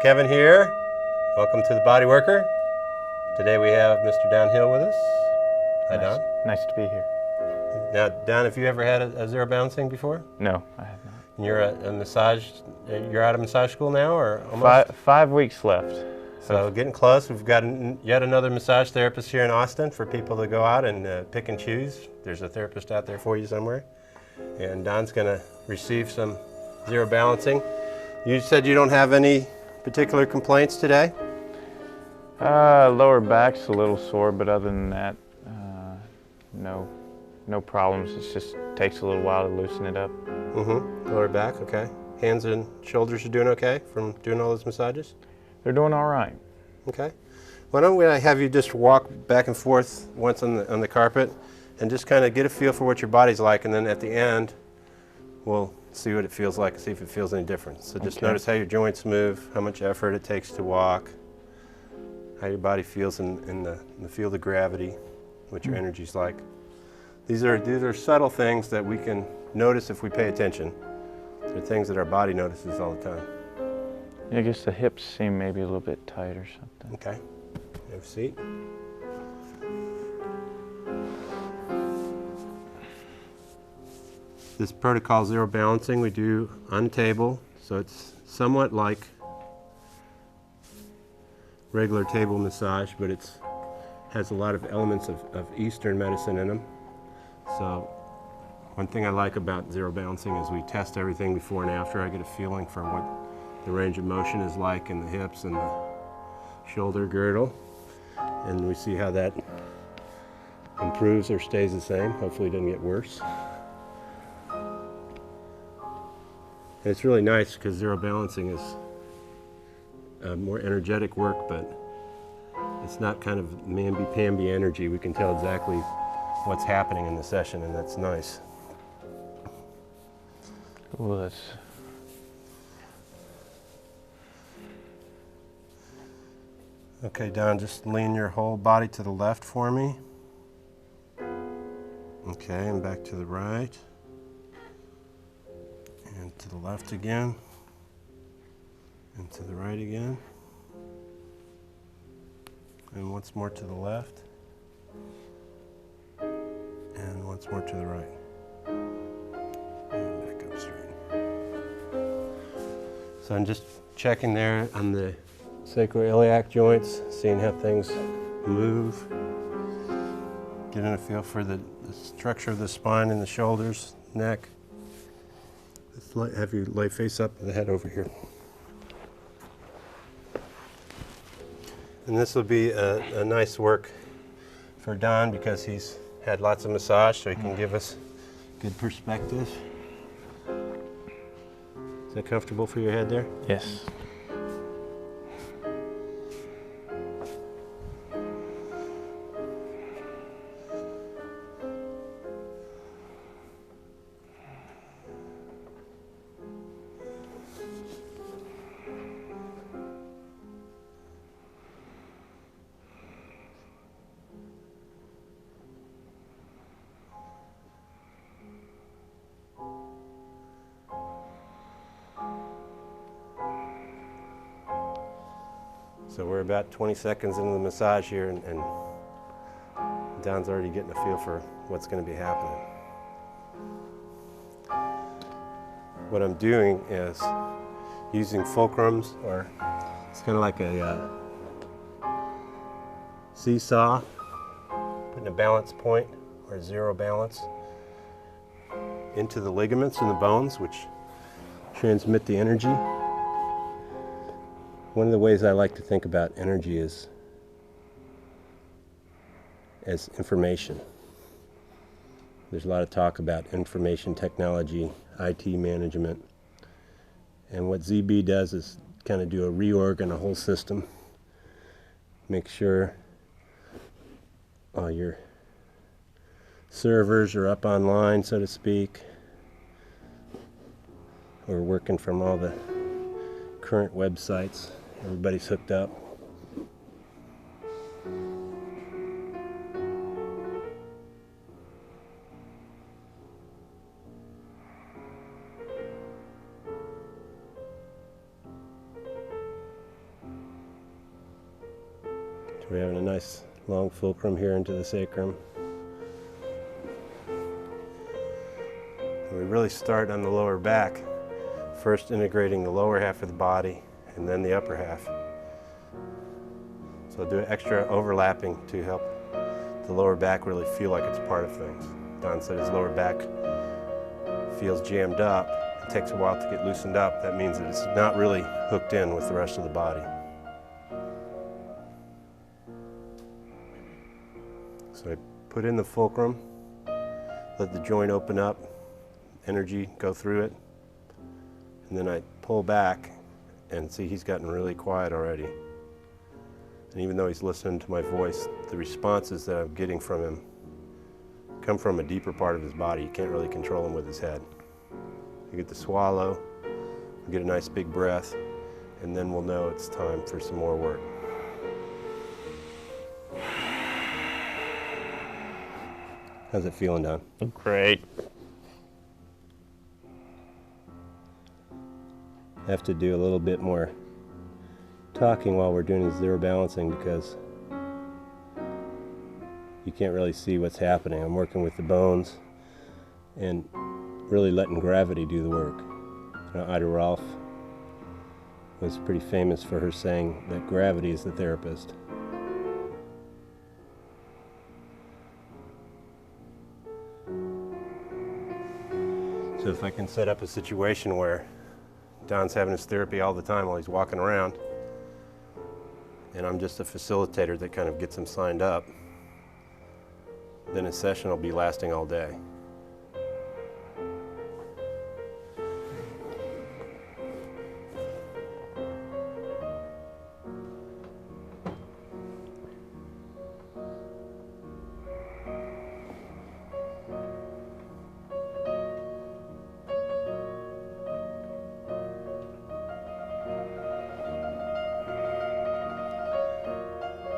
Kevin here. Welcome to the Bodyworker. Today we have Mr. Downhill with us. Hi, Nice. Don. Nice to be here. Now, Don, have you ever had a zero balancing before? No, I have not. And you're a massage. You're out of massage school now, or almost? 5 weeks left. So getting close. We've got yet another massage therapist here in Austin for people to go out and pick and choose. There's a therapist out there for you somewhere. And Don's going to receive some zero balancing. You said you don't have any particular complaints today? Lower back's a little sore, but other than that, no problems. It just takes a little while to loosen it up. Lower back, okay. Hands and shoulders are doing okay from doing all those massages? They're doing all right. Okay. Why don't we have you just walk back and forth once on the carpet and just kind of get a feel for what your body's like, and then at the end we'll see what it feels like and see if it feels any different. So just notice how your joints move, how much effort it takes to walk, how your body feels in the field of gravity, what your energy's like. These are subtle things that we can notice if we pay attention. They're things that our body notices all the time. I guess the hips seem maybe a little bit tight or something. Okay. Have a seat. This protocol zero balancing we do on the table, so it's somewhat like regular table massage, but it has a lot of elements of Eastern medicine in them. So one thing I like about zero balancing is we test everything before and after. I get a feeling for what the range of motion is like in the hips and the shoulder girdle, and we see how that improves or stays the same. Hopefully it doesn't get worse. And it's really nice because zero balancing is more energetic work, but it's not kind of mamby-pamby energy. We can tell exactly what's happening in the session, and that's nice. Well, that's... Okay, Don, just lean your whole body to the left for me. Okay, and back to the right. And to the left again. And to the right again. And once more to the left. And once more to the right. And back up straight. So I'm just checking there on the sacroiliac joints, seeing how things move. Getting a feel for the structure of the spine and the shoulders, neck. Let's have you lay face up with the head over here. And this will be a nice work for Don because he's had lots of massage, so he can give us good perspective. Is that comfortable for your head there? Yes. So we're about 20 seconds into the massage here, and Don's already getting a feel for what's going to be happening. What I'm doing is using fulcrums, or it's kind of like a seesaw, putting a balance point or a zero balance into the ligaments and the bones, which transmit the energy. One of the ways I like to think about energy is as information. There's a lot of talk about information technology, IT management, and what ZB does is kind of do a reorg on a whole system, make sure all your servers are up online, so to speak. We're working from all the current websites. Everybody's hooked up. We're having a nice long fulcrum here into the sacrum. And we really start on the lower back, first integrating the lower half of the body and then the upper half. So I'll do extra overlapping to help the lower back really feel like it's part of things. Don said his lower back feels jammed up. It takes a while to get loosened up. That means that it's not really hooked in with the rest of the body. So I put in the fulcrum, let the joint open up, energy go through it, and then I pull back and see he's gotten really quiet already. And even though he's listening to my voice, the responses that I'm getting from him come from a deeper part of his body. You can't really control him with his head. You get to swallow, we get a nice big breath, and then we'll know it's time for some more work. How's it feeling, Don? Great. I have to do a little bit more talking while we're doing the zero balancing because you can't really see what's happening. I'm working with the bones and really letting gravity do the work. Ida Rolf was pretty famous for her saying that gravity is the therapist. So if I can set up a situation where Don's having his therapy all the time while he's walking around, and I'm just a facilitator that kind of gets him signed up, then his session will be lasting all day.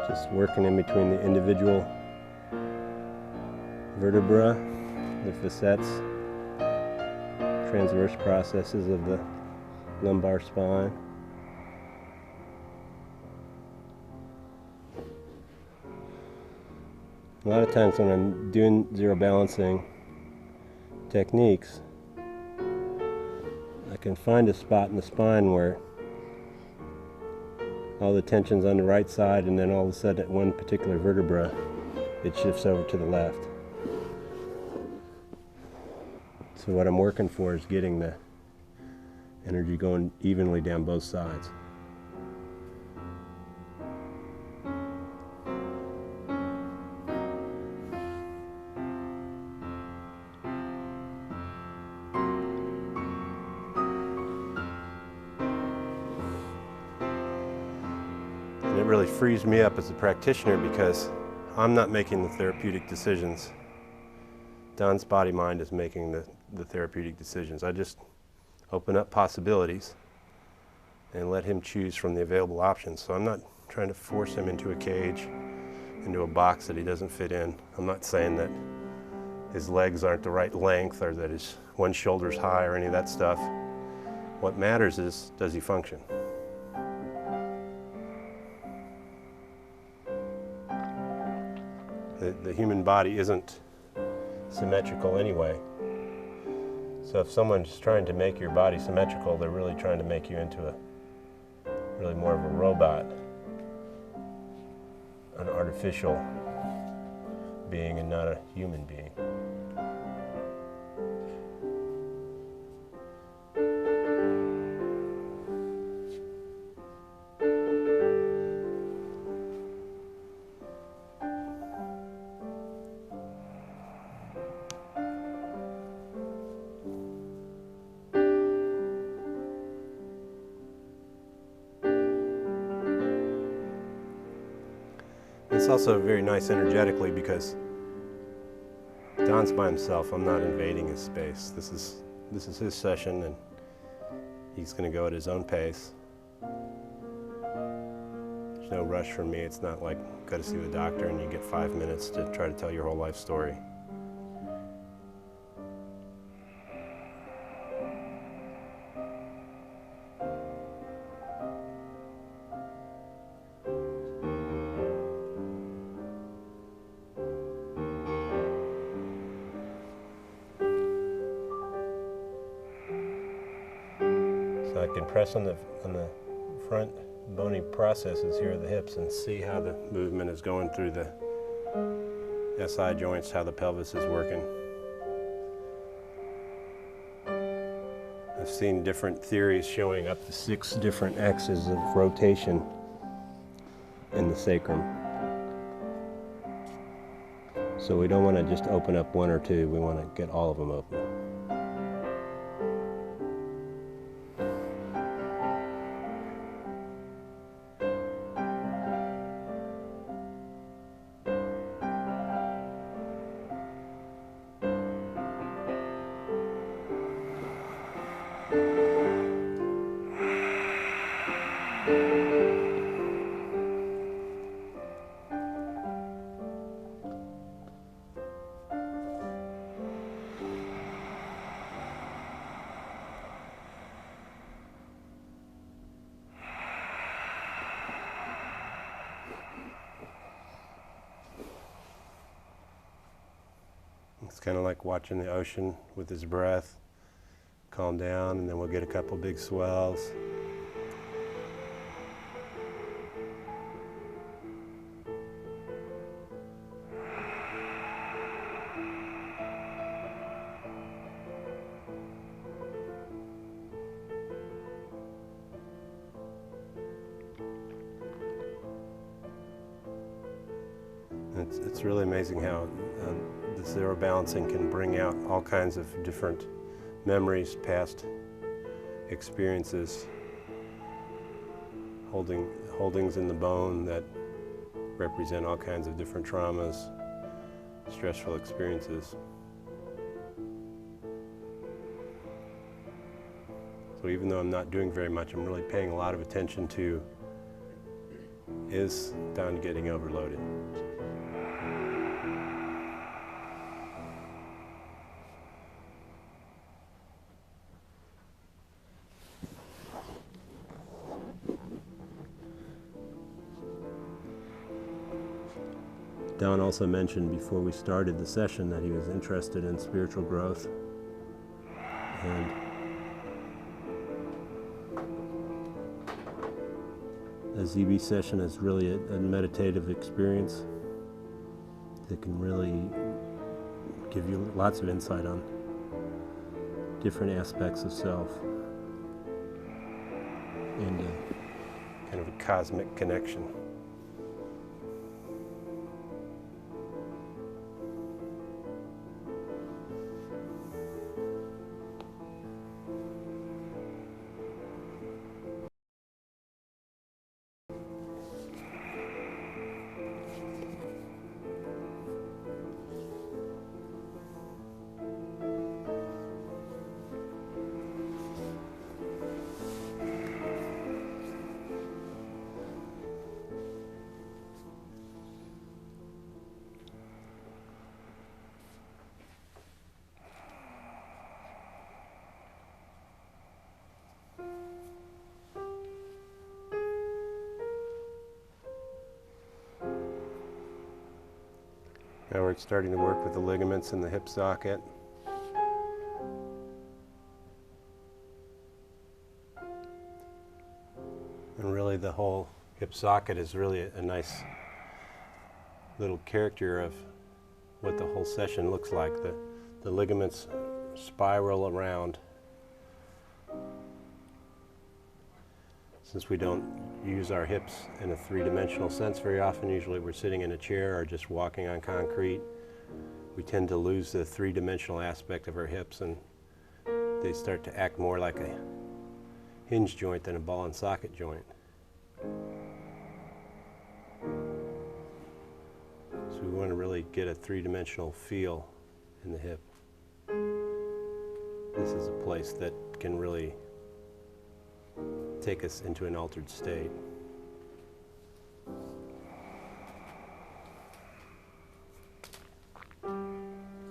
Just working in between the individual vertebra, the facets, transverse processes of the lumbar spine. A lot of times when I'm doing zero balancing techniques, I can find a spot in the spine where all the tension's on the right side, and then all of a sudden at one particular vertebra it shifts over to the left. So what I'm working for is getting the energy going evenly down both sides. And it really frees me up as a practitioner because I'm not making the therapeutic decisions. Don's body-mind is making the therapeutic decisions. I just open up possibilities and let him choose from the available options. So I'm not trying to force him into a cage, into a box that he doesn't fit in. I'm not saying that his legs aren't the right length or that his one shoulder's high or any of that stuff. What matters is, does he function? The human body isn't symmetrical anyway. So if someone's trying to make your body symmetrical, they're really trying to make you into a really more of a robot, an artificial being and not a human being. It's also very nice energetically because Don's by himself. I'm not invading his space. This is his session, and he's going to go at his own pace. There's no rush from me. It's not like go to see the doctor and you get 5 minutes to try to tell your whole life story. can press on the front bony processes here of the hips and see how the movement is going through the SI joints, how the pelvis is working. I've seen different theories showing up to 6 different axes of rotation in the sacrum. So we don't want to just open up 1 or 2, we want to get all of them open. It's kind of like watching the ocean with his breath. Calm down, and then we'll get a couple big swells. It's really amazing how the zero balancing can bring out all kinds of different memories, past experiences, holdings in the bone that represent all kinds of different traumas, stressful experiences. So even though I'm not doing very much, I'm really paying a lot of attention to, is Don getting overloaded? Don also mentioned before we started the session that he was interested in spiritual growth, and a ZB session is really a meditative experience that can really give you lots of insight on different aspects of self and kind of a cosmic connection. Now we're starting to work with the ligaments in the hip socket. And really the whole hip socket is really a nice little character of what the whole session looks like. The ligaments spiral around. Since we don't use our hips in a three-dimensional sense very often, usually we're sitting in a chair or just walking on concrete, we tend to lose the three-dimensional aspect of our hips, and they start to act more like a hinge joint than a ball and socket joint. So we want to really get a three-dimensional feel in the hip. This is a place that can really take us into an altered state.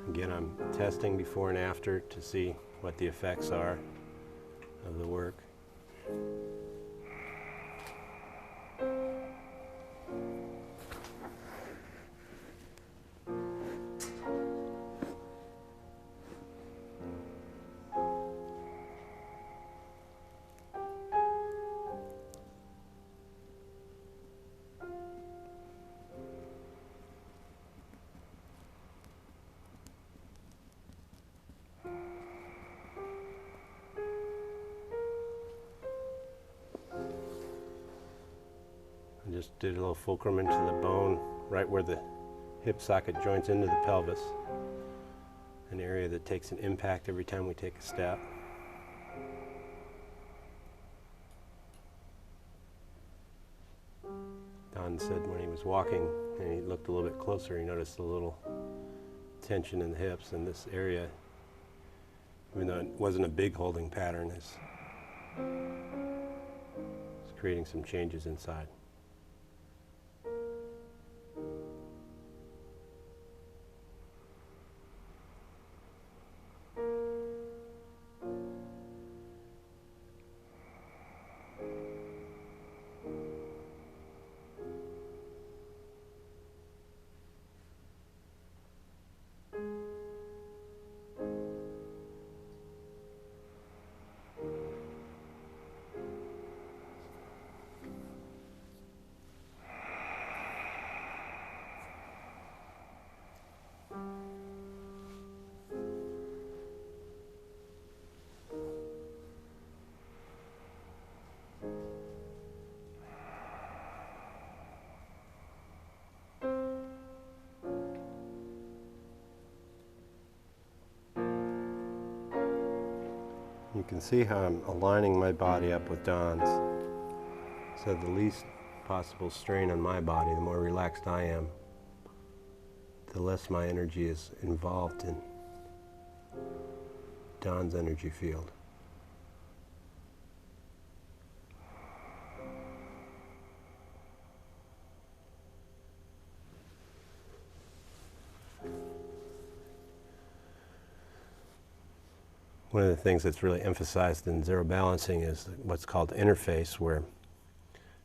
Again, I'm testing before and after to see what the effects are of the work. And just did a little fulcrum into the bone, right where the hip socket joins into the pelvis. An area that takes an impact every time we take a step. Don said when he was walking and he looked a little bit closer, he noticed a little tension in the hips, and this area, even though it wasn't a big holding pattern, is creating some changes inside. You can see how I'm aligning my body up with Don's. So the least possible strain on my body, the more relaxed I am, the less my energy is involved in Don's energy field. One of the things that's really emphasized in zero balancing is what's called interface, where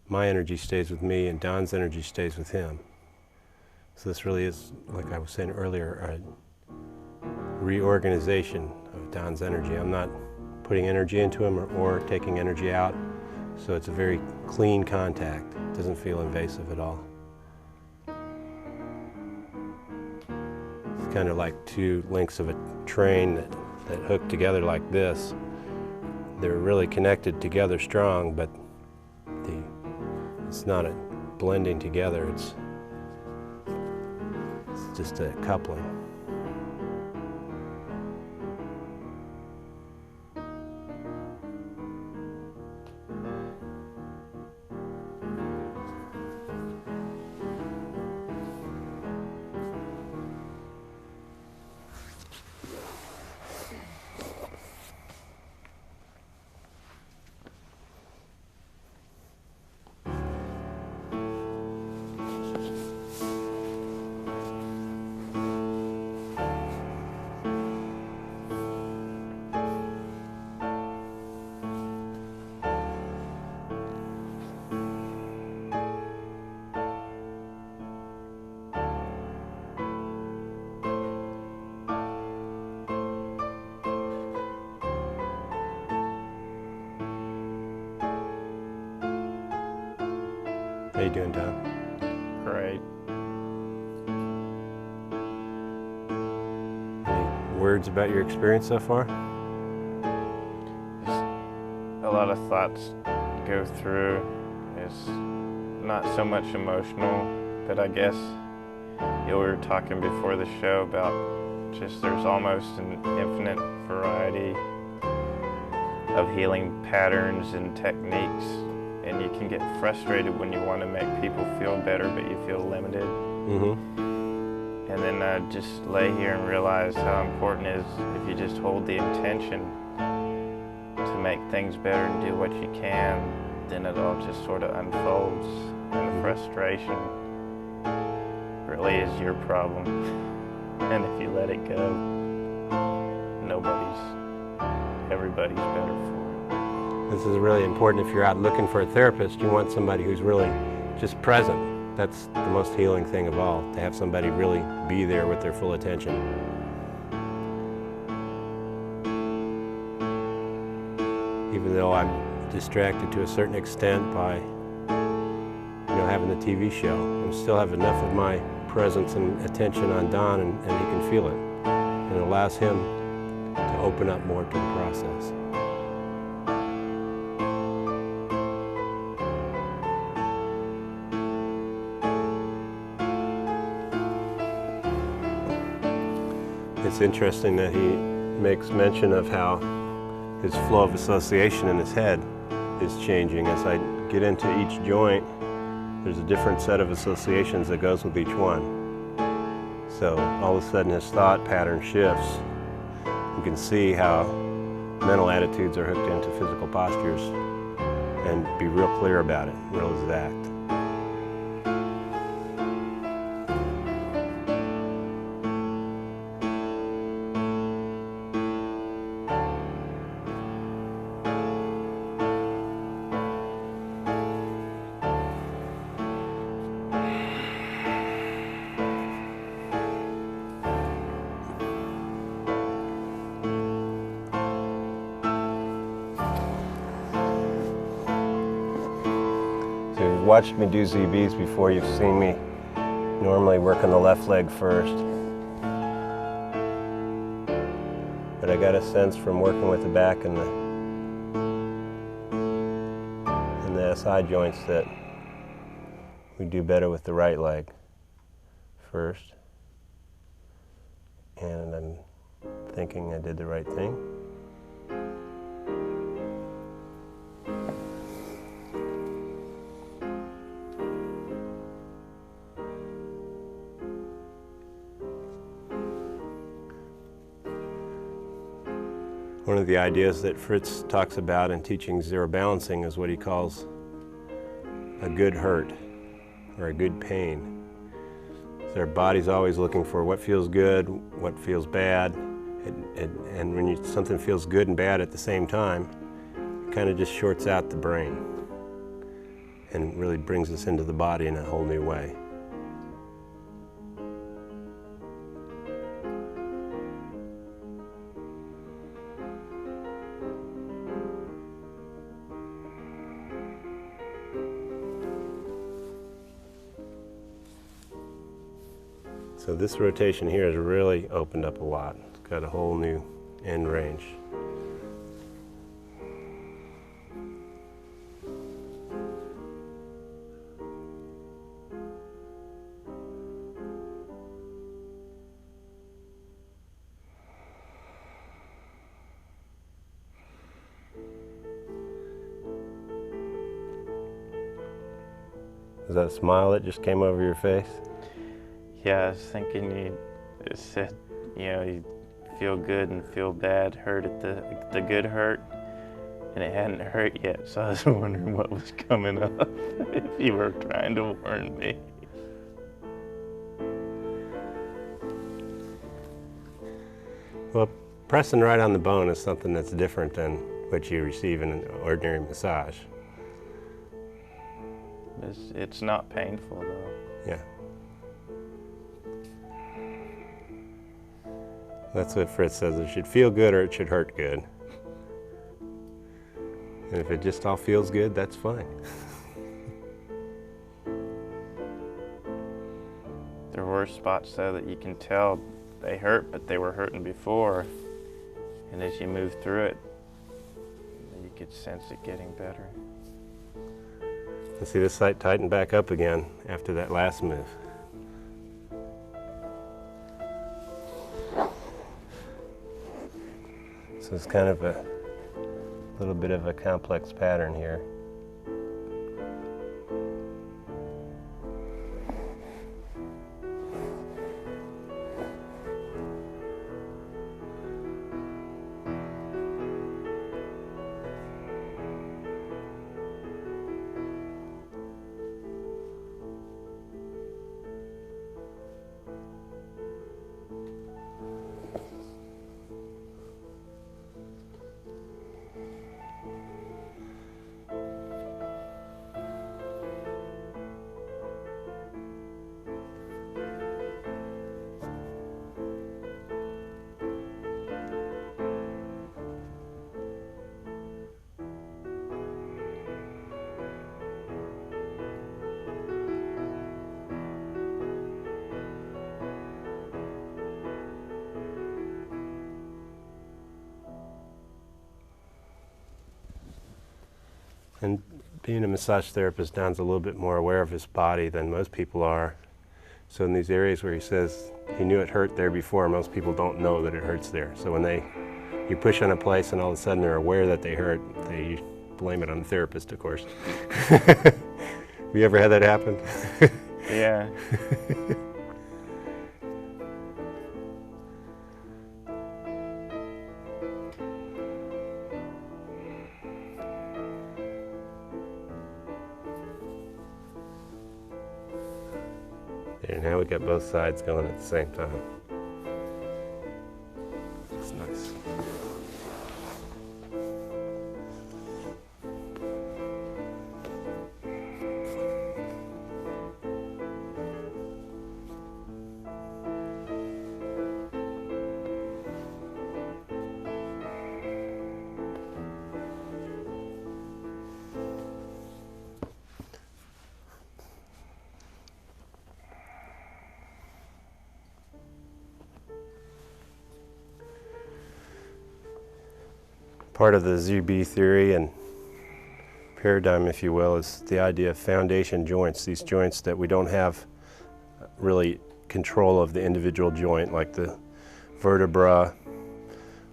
my energy stays with me and Don's energy stays with him. So this really is, like I was saying earlier, a reorganization of Don's energy. I'm not putting energy into him or taking energy out, so it's a very clean contact. It doesn't feel invasive at all. It's kind of like two links of a train that hook together like this. They're really connected together strong, but it's not a blending together, it's just a coupling. How you doing, Don? Great. Any words about your experience so far? Just a lot of thoughts go through. It's not so much emotional, but I guess we were talking before the show about just there's almost an infinite variety of healing patterns and techniques. And you can get frustrated when you want to make people feel better, but you feel limited. Mm-hmm. And then I just lay here and realize how important it is if you just hold the intention to make things better and do what you can, then it all just sort of unfolds. And the frustration really is your problem. And if you let it go, everybody's better for it. This is really important. If you're out looking for a therapist, you want somebody who's really just present. That's the most healing thing of all, to have somebody really be there with their full attention. Even though I'm distracted to a certain extent by having the TV show, I still have enough of my presence and attention on Don, and he can feel it. And it allows him to open up more to the process. It's interesting that he makes mention of how his flow of association in his head is changing. As I get into each joint, there's a different set of associations that goes with each one. So all of a sudden his thought pattern shifts. You can see how mental attitudes are hooked into physical postures and be real clear about it, real exact. So you've watched me do ZBs before, you've seen me normally work on the left leg first. But I got a sense from working with the back and the SI joints that we do better with the right leg first. And I'm thinking I did the right thing. One of the ideas that Fritz talks about in teaching zero balancing is what he calls a good hurt or a good pain. So our body's always looking for what feels good, what feels bad, and when something feels good and bad at the same time, it kind of just shorts out the brain and really brings us into the body in a whole new way. So this rotation here has really opened up a lot. It's got a whole new end range. Is that a smile that just came over your face? Yeah, I was thinking you said, you feel good and feel bad, hurt at the good hurt, and it hadn't hurt yet, so I was wondering what was coming up, if you were trying to warn me. Well, pressing right on the bone is something that's different than what you receive in an ordinary massage. It's not painful though. Yeah. That's what Fritz says. It should feel good or it should hurt good. And if it just all feels good, that's fine. There were spots though that you can tell they hurt, but they were hurting before. And as you move through it, you could sense it getting better. And see this site tighten back up again after that last move. So it's kind of a little bit of a complex pattern here. And being a massage therapist, Don's a little bit more aware of his body than most people are. So in these areas where he says he knew it hurt there before, most people don't know that it hurts there. So when you push on a place and all of a sudden they're aware that they hurt, they blame it on the therapist, of course. Have you ever had that happen? Yeah. And now we got both sides going at the same time. That's nice. Part of the ZB theory and paradigm, if you will, is the idea of foundation joints, these joints that we don't have really control of the individual joint, like the vertebra.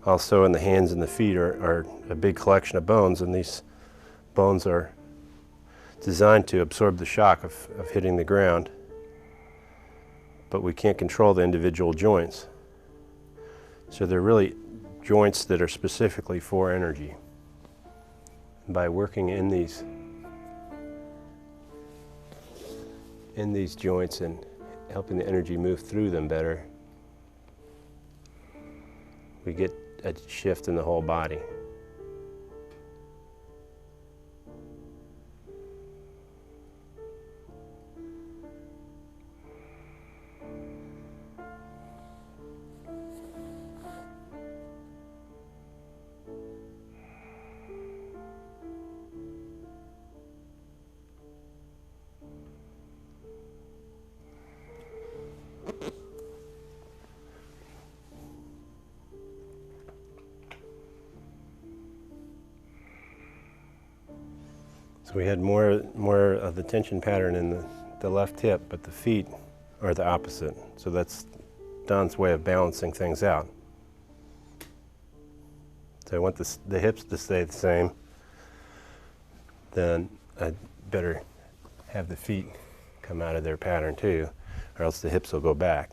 Also in the hands and the feet are a big collection of bones, and these bones are designed to absorb the shock of hitting the ground, but we can't control the individual joints. So they're really joints that are specifically for energy. And by working in these joints and helping the energy move through them better, we get a shift in the whole body. So we had more of the tension pattern in the left hip, but the feet are the opposite. So that's Don's way of balancing things out. So I want the hips to stay the same. Then I'd better have the feet come out of their pattern too, or else the hips will go back.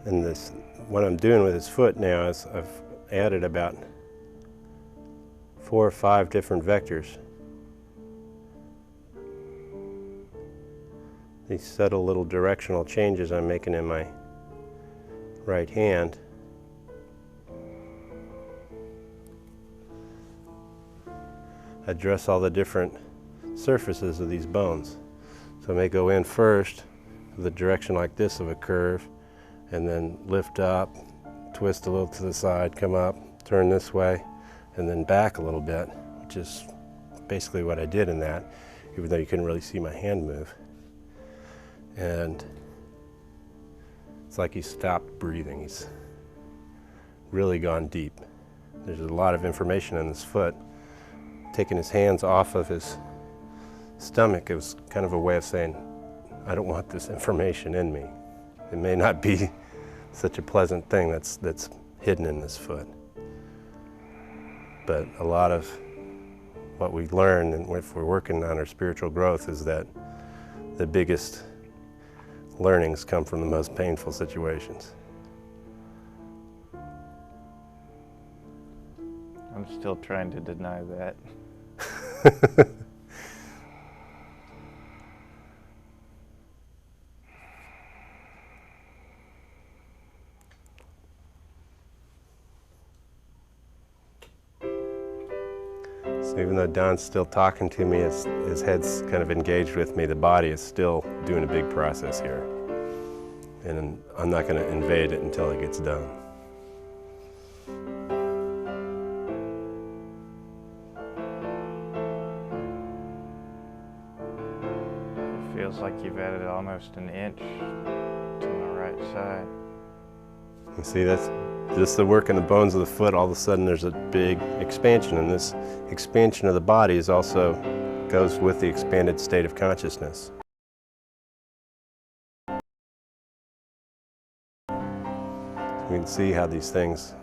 And this, what I'm doing with his foot now is I've added about 4 or 5 different vectors. These subtle little directional changes I'm making in my right hand. Address all the different surfaces of these bones. So I may go in first with a direction like this of a curve, and then lift up, twist a little to the side, come up, turn this way, and then back a little bit, which is basically what I did in that, even though you couldn't really see my hand move. And it's like he stopped breathing. He's really gone deep. There's a lot of information in his foot. Taking his hands off of his stomach, it was kind of a way of saying, I don't want this information in me. It may not be such a pleasant thing that's hidden in this foot. But a lot of what we learn, and if we're working on our spiritual growth, is that the biggest learnings come from the most painful situations. I'm still trying to deny that. So even though Don's still talking to me, his head's kind of engaged with me, the body is still doing a big process here. And I'm not going to invade it until it gets done. It feels like you've added almost an inch to my right side. You see, that's just the work in the bones of the foot. All of a sudden there's a big expansion, and this expansion of the body is also goes with the expanded state of consciousness. We can see how these things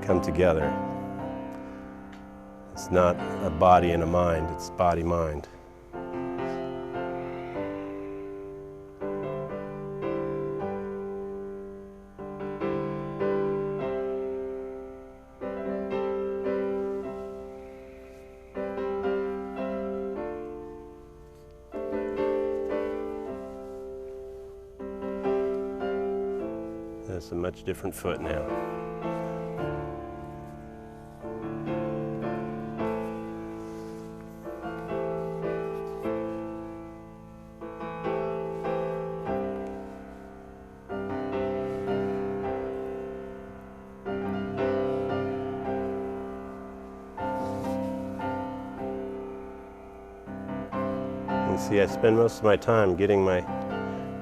come together. It's not a body and a mind, it's body-mind. That's a much different foot now. You see, I spend most of my time getting my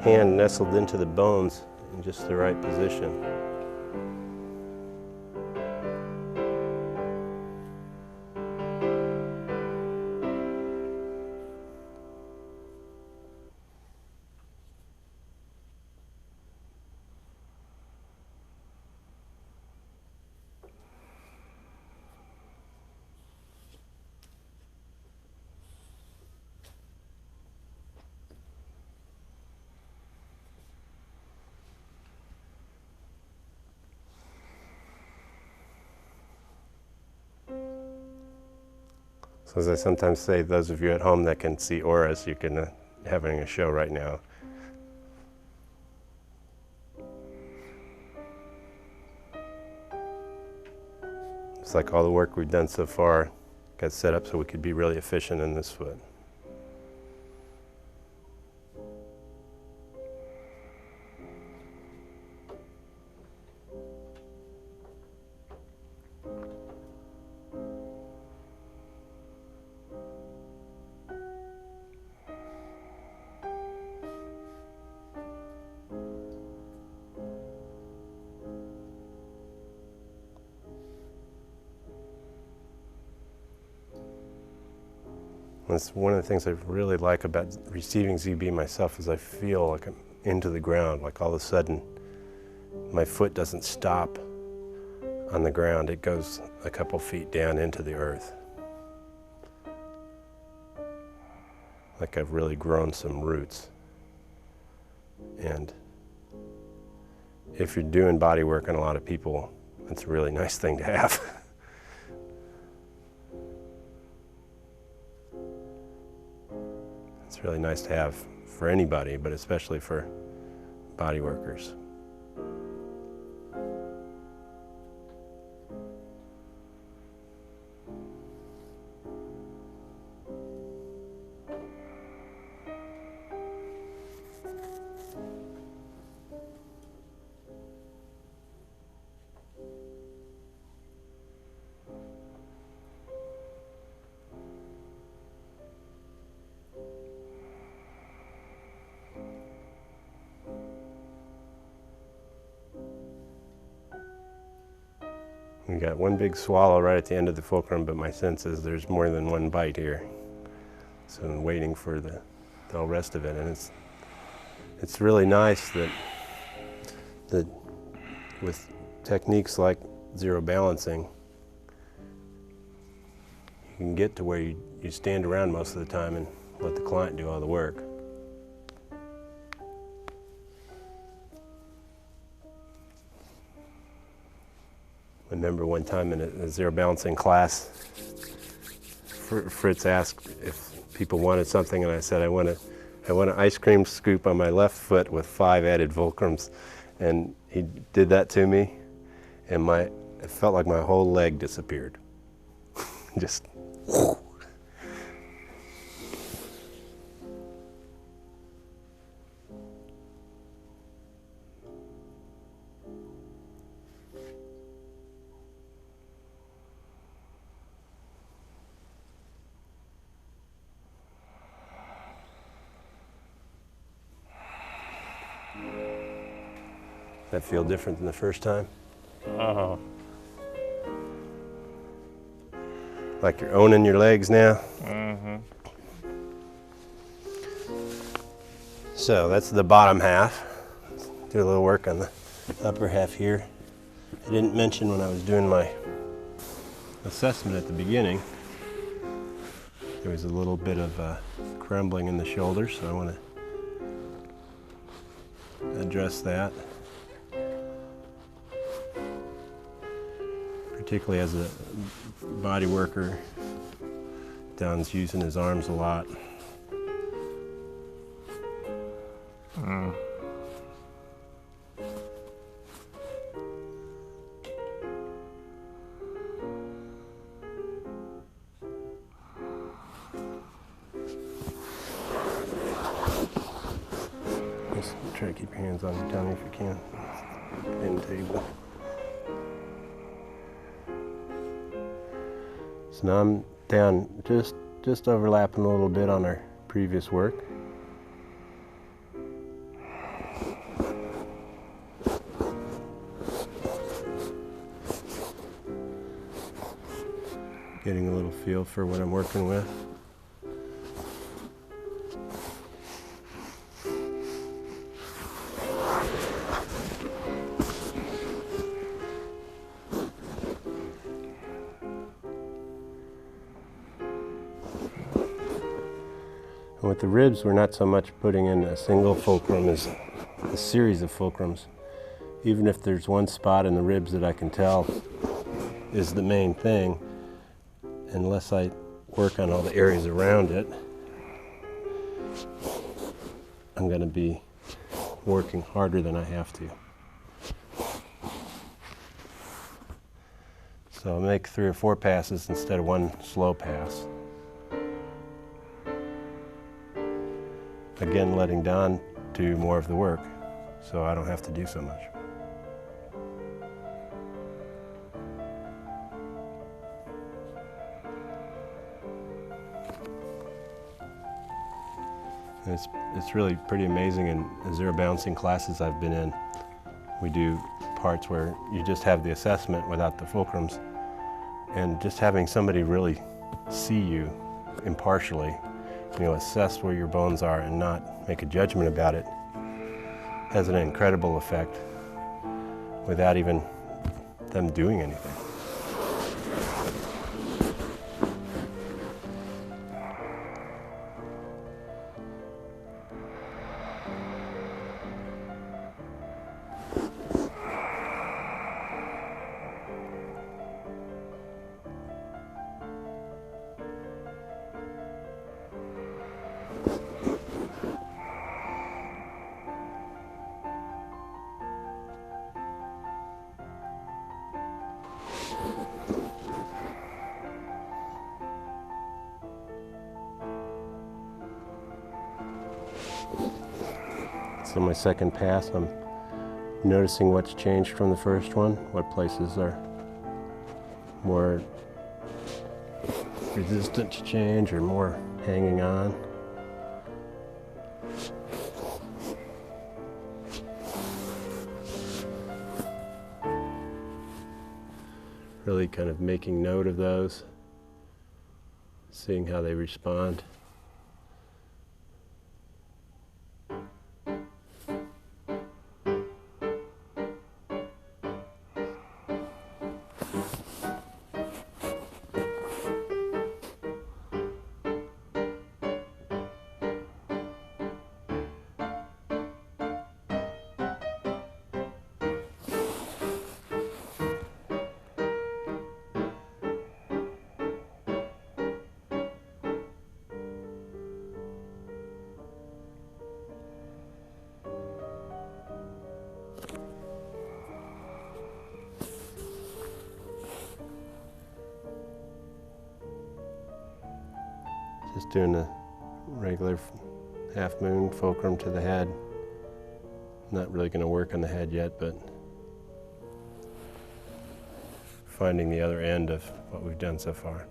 hand nestled into the bones in just the right position. So as I sometimes say, those of you at home that can see auras, you can having a show right now. It's like all the work we've done so far got set up so we could be really efficient in this foot. That's one of the things I really like about receiving ZB myself is I feel like I'm into the ground, like all of a sudden my foot doesn't stop on the ground, it goes a couple feet down into the earth. Like I've really grown some roots. And if you're doing body work on a lot of people, it's a really nice thing to have. It's really nice to have for anybody, but especially for body workers. We got one big swallow right at the end of the fulcrum, but my sense is there's more than one bite here. So I'm waiting for the whole rest of it, and it's really nice that with techniques like zero balancing, you can get to where you stand around most of the time and let the client do all the work. I remember one time in a zero balancing class, Fritz asked if people wanted something, and I said, I want an ice cream scoop on my left foot with 5 added fulcrums. And he did that to me, and it felt like my whole leg disappeared. Just That feel different than the first time? Oh. Like you're owning your legs now? Mm-hmm. So that's the bottom half. Let's do a little work on the upper half here. I didn't mention when I was doing my assessment at the beginning, there was a little bit of crumbling in the shoulders, so I want to address that. Particularly as a body worker, Don's using his arms a lot. Mm. Just try to keep your hands on your tummy if you can. End table. So now I'm down, just overlapping a little bit on our previous work. Getting a little feel for what I'm working with. And with the ribs, we're not so much putting in a single fulcrum as a series of fulcrums. Even if there's one spot in the ribs that I can tell is the main thing, unless I work on all the areas around it, I'm going to be working harder than I have to. So I'll make 3 or 4 passes instead of one slow pass. Again, letting Don do more of the work, so I don't have to do so much. It's really pretty amazing in zero balancing classes I've been in. We do parts where you just have the assessment without the fulcrums, and just having somebody really see you impartially, assess where your bones are and not make a judgment about it, has an incredible effect without even them doing anything. So my second pass, I'm noticing what's changed from the first one, what places are more resistant to change or more hanging on. Really kind of making note of those, seeing how they respond. Just doing the regular half moon fulcrum to the head. Not really going to work on the head yet, but finding the other end of what we've done so far.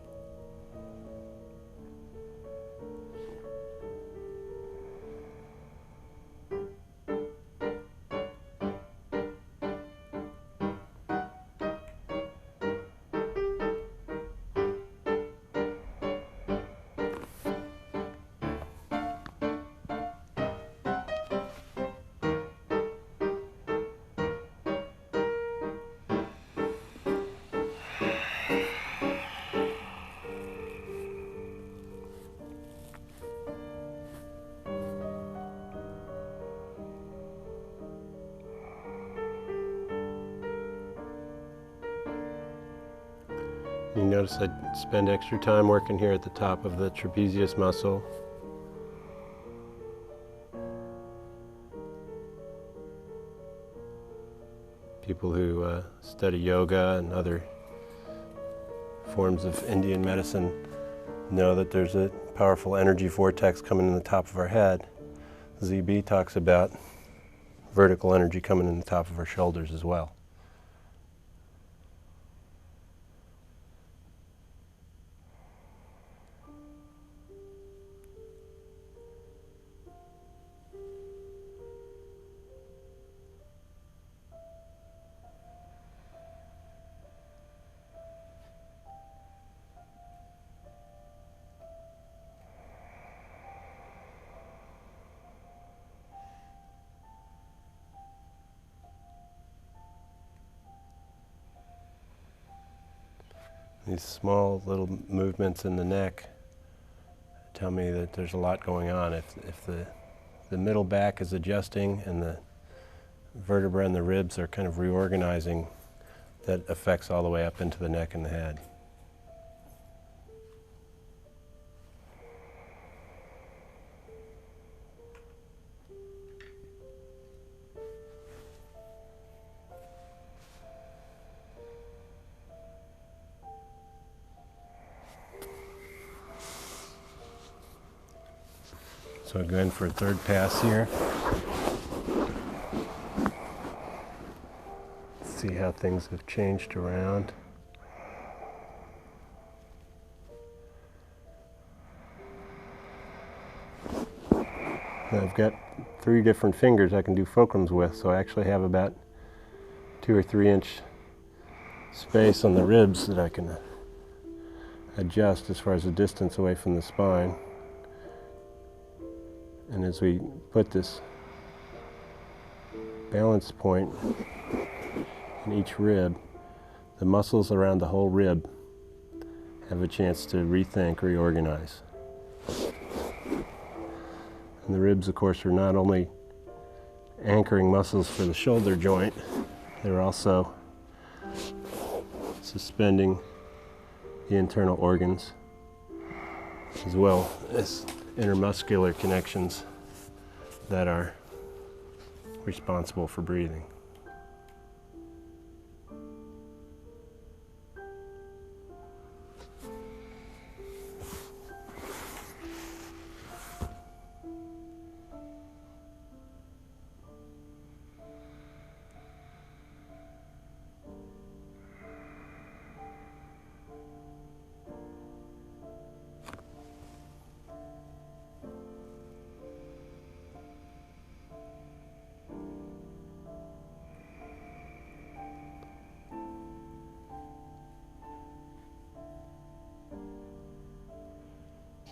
You notice I spend extra time working here at the top of the trapezius muscle. People who study yoga and other forms of Indian medicine know that there's a powerful energy vortex coming in the top of our head. ZB talks about vertical energy coming in the top of our shoulders as well. These small little movements in the neck tell me that there's a lot going on. If the middle back is adjusting and the vertebra and the ribs are kind of reorganizing, that affects all the way up into the neck and the head. So I'll go in for a third pass here. See how things have changed around. Now I've got 3 different fingers I can do fulcrums with, so I actually have about 2 or 3 inch space on the ribs that I can adjust as far as the distance away from the spine. And as we put this balance point in each rib, the muscles around the whole rib have a chance to rethink, reorganize. And the ribs, of course, are not only anchoring muscles for the shoulder joint, they're also suspending the internal organs, as well as intermuscular connections that are responsible for breathing.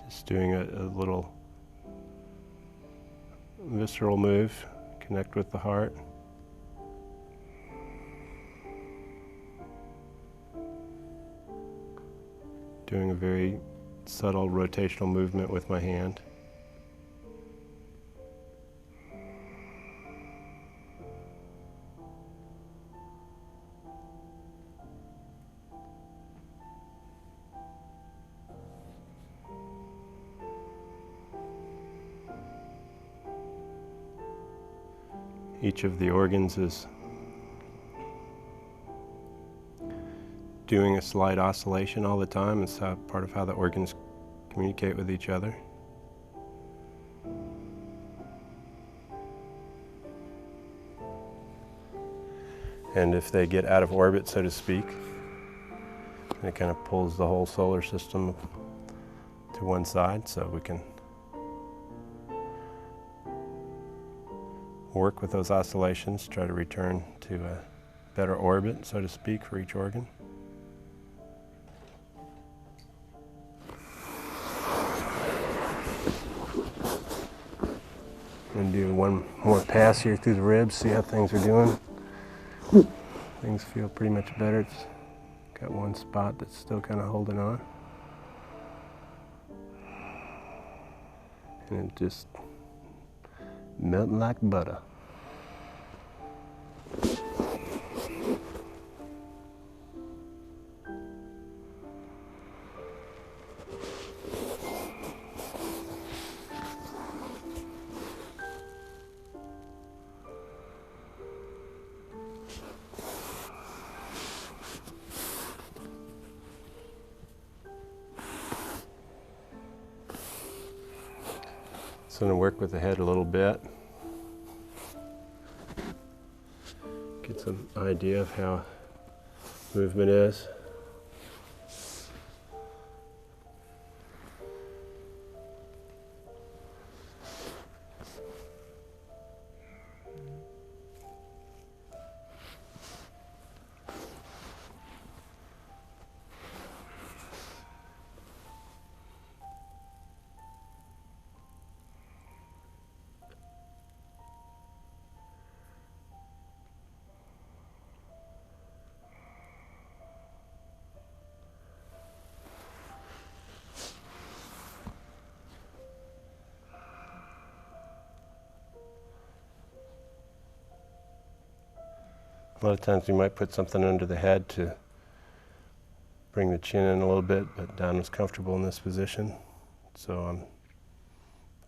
Just doing a little visceral move, connect with the heart. Doing a very subtle rotational movement with my hand. Each of the organs is doing a slight oscillation all the time. It's part of how the organs communicate with each other. And if they get out of orbit, so to speak, it kind of pulls the whole solar system to one side, so we can work with those oscillations, try to return to a better orbit, so to speak, for each organ. I'm going to do one more pass here through the ribs, see how things are doing. Things feel pretty much better. It's got one spot that's still kind of holding on. And it just melting like butter. So I'm going to work with the head a little bit. Get some idea of how movement is. A lot of times you might put something under the head to bring the chin in a little bit, but Don was comfortable in this position, so I'm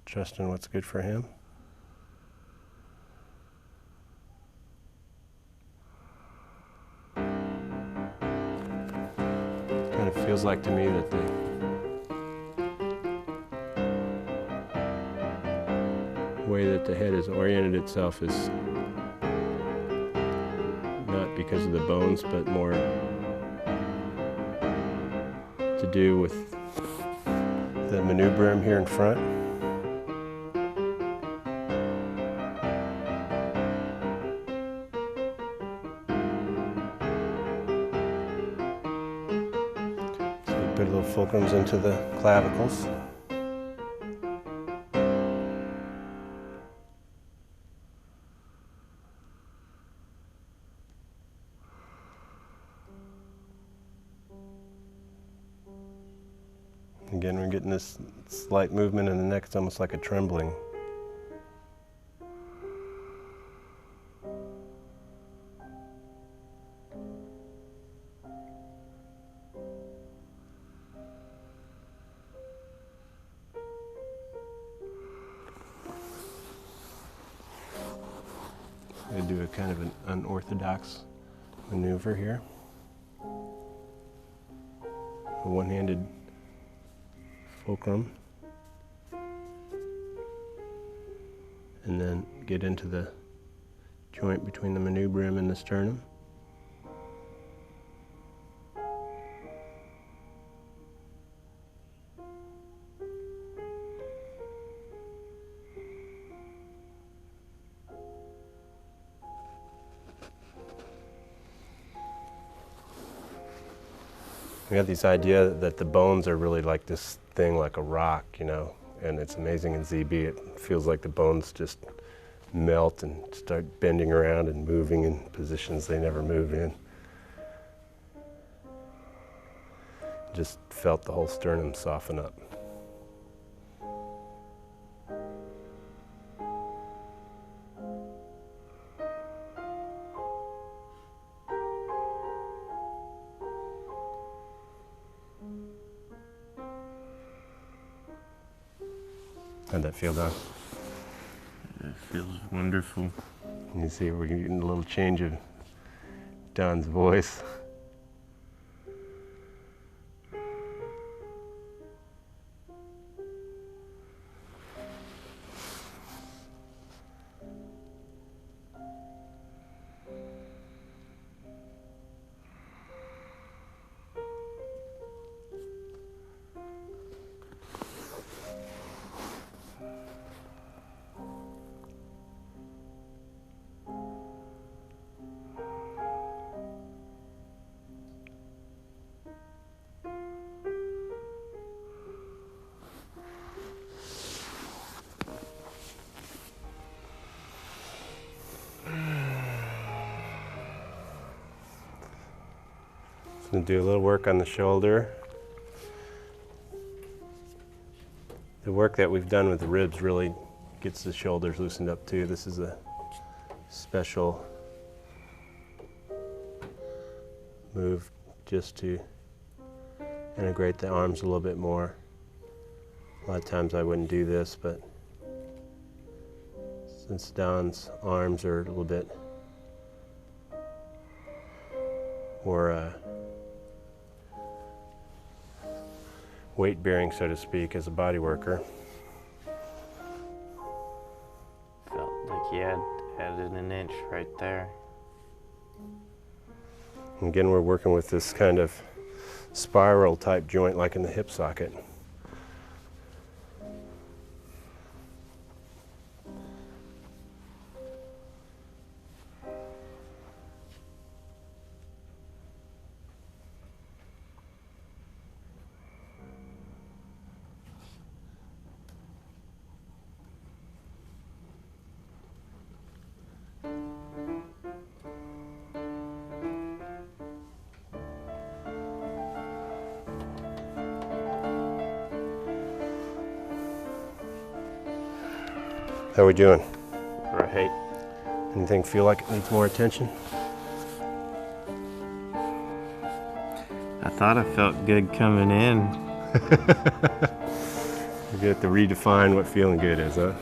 trusting what's good for him. Kind of feels like to me that the way that the head has oriented itself is not because of the bones, but more to do with the manubrium here in front. So we put little fulcrums into the clavicles. Again, we're getting this slight movement in the neck. It's almost like a trembling. I'm going to do a kind of an unorthodox maneuver here. A one-handed fulcrum, and then get into the joint between the manubrium and the sternum. We have this idea that the bones are really like this thing, like a rock, you know, and it's amazing in ZB. It feels like the bones just melt and start bending around and moving in positions they never move in. Just felt the whole sternum soften up. How'd that feel, Don? It feels wonderful. You see, we're getting a little change of Don's voice. And do a little work on the shoulder. The work that we've done with the ribs really gets the shoulders loosened up too. This is a special move just to integrate the arms a little bit more. A lot of times I wouldn't do this, but since Don's arms are a little bit more weight bearing, so to speak, as a body worker. Felt like he had added an inch right there. Again, we're working with this kind of spiral type joint like in the hip socket. How are we doing? Right. Anything feel like it needs more attention? I thought I felt good coming in. You get to redefine what feeling good is, huh?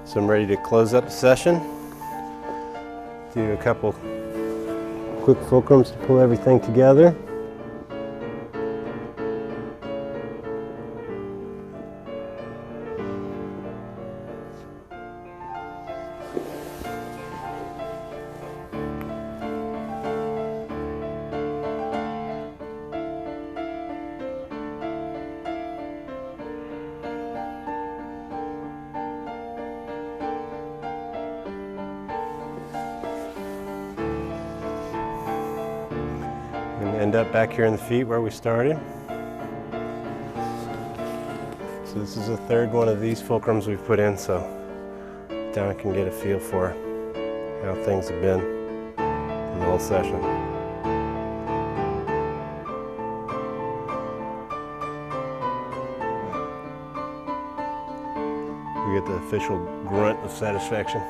So I'm ready to close up the session. Do a couple quick fulcrums to pull everything together. And end up back here in the feet where we started. So this is the third one of these fulcrums we've put in, so Don can get a feel for how things have been in the whole session. We get the official grunt of satisfaction.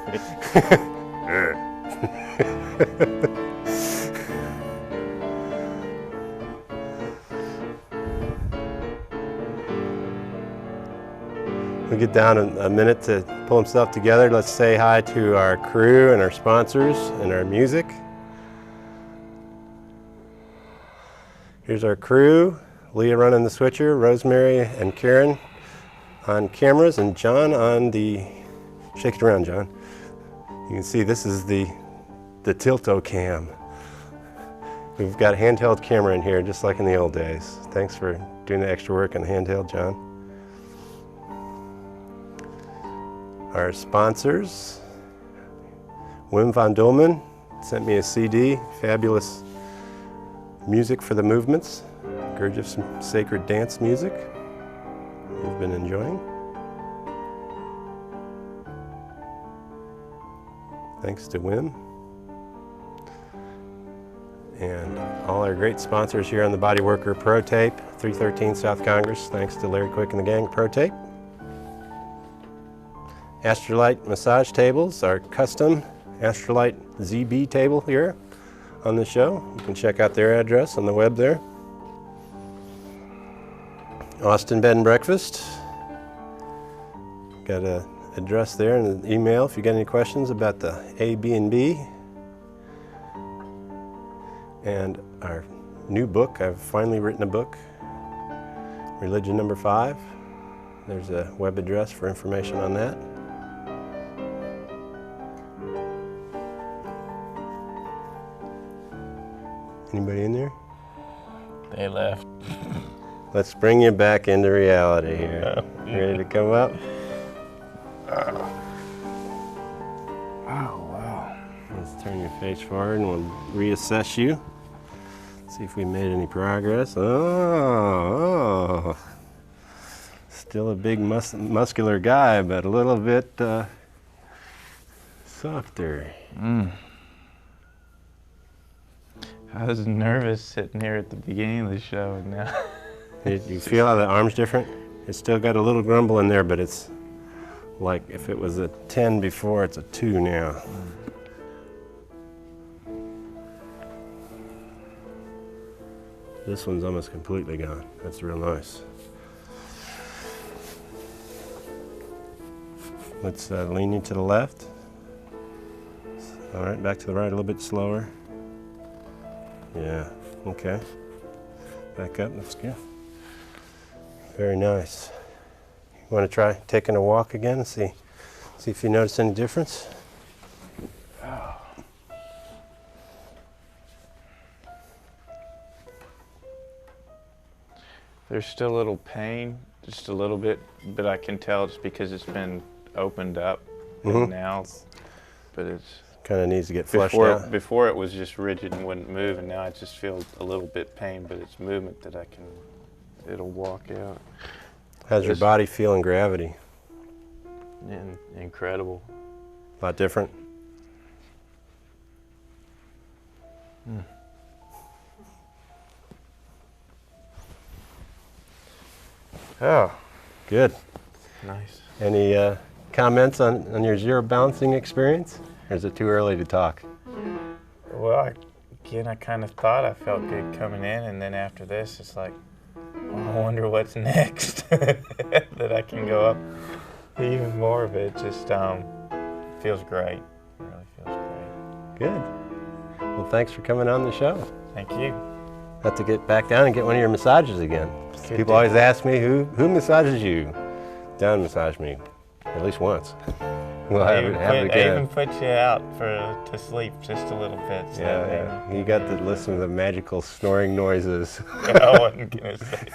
We get down a minute to pull himself together. Let's say hi to our crew and our sponsors and our music. Here's our crew. Leah running the switcher, Rosemary and Karen on cameras, and John on the, shake it around, John. You can see this is the Tilto cam. We've got a handheld camera in here just like in the old days. Thanks for doing the extra work on the handheld, John. Our sponsors, Wim van Dolman sent me a CD, fabulous music for the movements, gorgeous sacred dance music we've been enjoying. Thanks to Wim. And all our great sponsors here on the Bodyworker Pro Tape, 313 South Congress, thanks to Larry Quick and the gang, Pro Tape. Astrolite massage tables, our custom Astrolite ZB table here on the show. You can check out their address on the web there. Austin Bed and Breakfast. Got an address there and an email if you got any questions about the Airbnb. And our new book, I've finally written a book, Religion Number 5. There's a web address for information on that. Anybody in there? They left. Let's bring you back into reality here. You ready to come up? face forward and we'll reassess you. See if we made any progress. Oh. Still a big muscular guy, but a little bit softer. I was nervous sitting here at the beginning of the show, and now You feel how the arm's different? It's still got a little grumble in there, but it's like if it was a 10 before, it's a 2 now. This one's almost completely gone. That's real nice. Let's lean you to the left. All right, back to the right a little bit slower. Yeah, okay. Back up, that's good. Very nice. You want to try taking a walk again and see if you notice any difference? there's still a little pain, just a little bit, but I can tell it's because it's been opened up now. But it's kind of needs to get flushed out. Before it was just rigid and wouldn't move, and now I just feel a little bit pain, but it's movement that it'll walk out. How's your body feel in gravity? Incredible. A lot different? Oh, good. Nice. Any comments on your zero balancing experience? Or is it too early to talk? Well, I kind of thought I felt good coming in, and then after this, it's like, well, I wonder what's next. That I can go up even more of it. Just feels great. It really feels great. Good. Well, thanks for coming on the show. Thank you. Have to get back down and get one of your massages again. People always ask me, who massages you? Down massage me, at least once. We'll have it I again. even put you out to sleep just a little bit. So yeah. You got to listen to the magical snoring noises. I wasn't gonna say.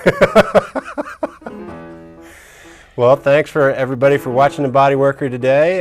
Well, thanks for everybody for watching the Bodyworker today.